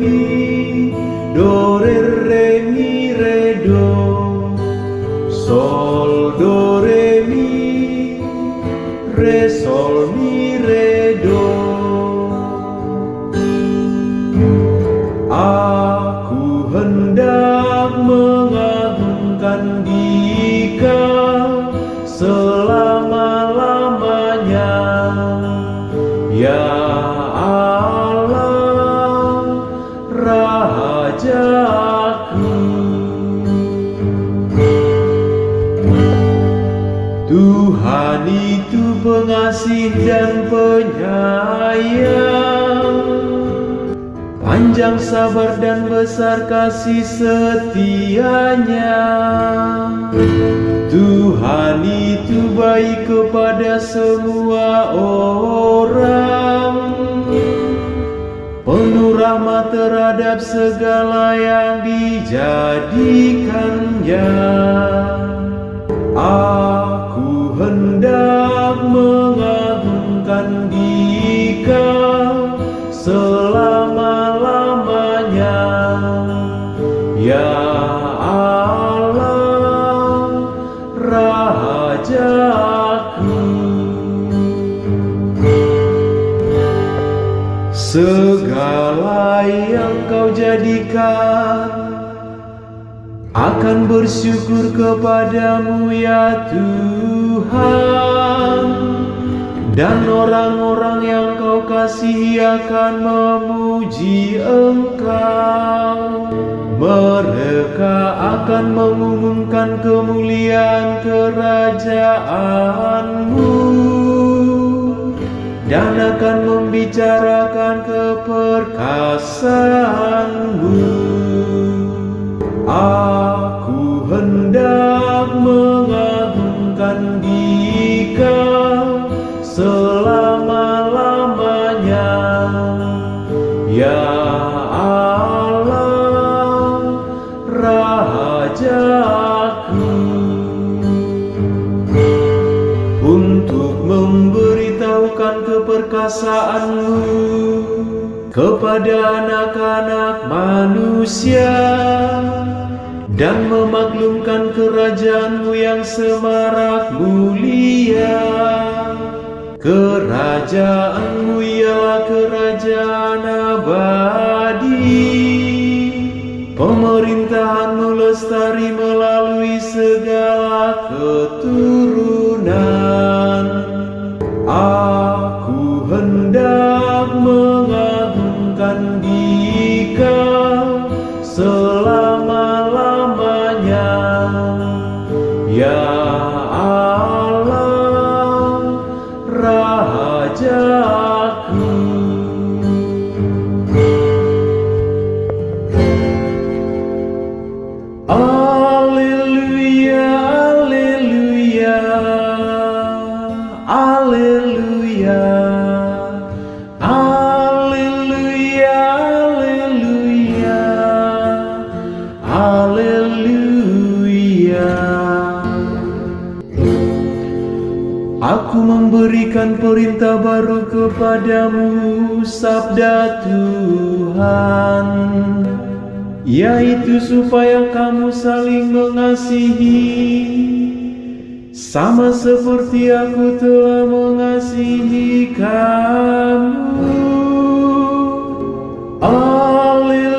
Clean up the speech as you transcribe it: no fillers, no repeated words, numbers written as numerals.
mi, do re mi re do, sol do re sol mi re do. Aku hendak mengagungkan Dikau selama-lamanya, ya Allah, Rajaku. Tuhan itu pengasih dan penyayang, panjang sabar dan besar kasih setianya. Tuhan itu baik kepada semua orang, penuh rahmat terhadap segala yang dijadikannya. Aku hendak mengagungkan Dikau selama-lamanya, ya Allah, Rajaku. Segala yang Kau jadikan akan bersyukur kepadamu, ya Tuhan, dan orang-orang yang Kau kasihi akan memuji Engkau. Mereka akan mengumumkan kemuliaan kerajaan-Mu dan akan membicarakan keperkasaan-Mu. Aku hendak mengagungkan Dikau selama-lamanya, ya Allah, Rajaku. Untuk memberitahukan keperkasaan-Mu kepada anak-anak manusia, dan memaklumkan kerajaan-Mu yang semarak mulia. Kerajaan-Mu ialah kerajaan abadi, pemerintahan-Mu lestari melalui segala keturunan. Aku hendak mengagungkan Dikau selama-lamanya, ya Allah, Rajaku. Alleluia, alleluia, alleluia, alleluia, alleluia, alleluia. Aku memberikan perintah baru kepadamu, sabda Tuhan, yaitu supaya kamu saling mengasihi, sama seperti aku telah mengasihi kamu. Alleluia.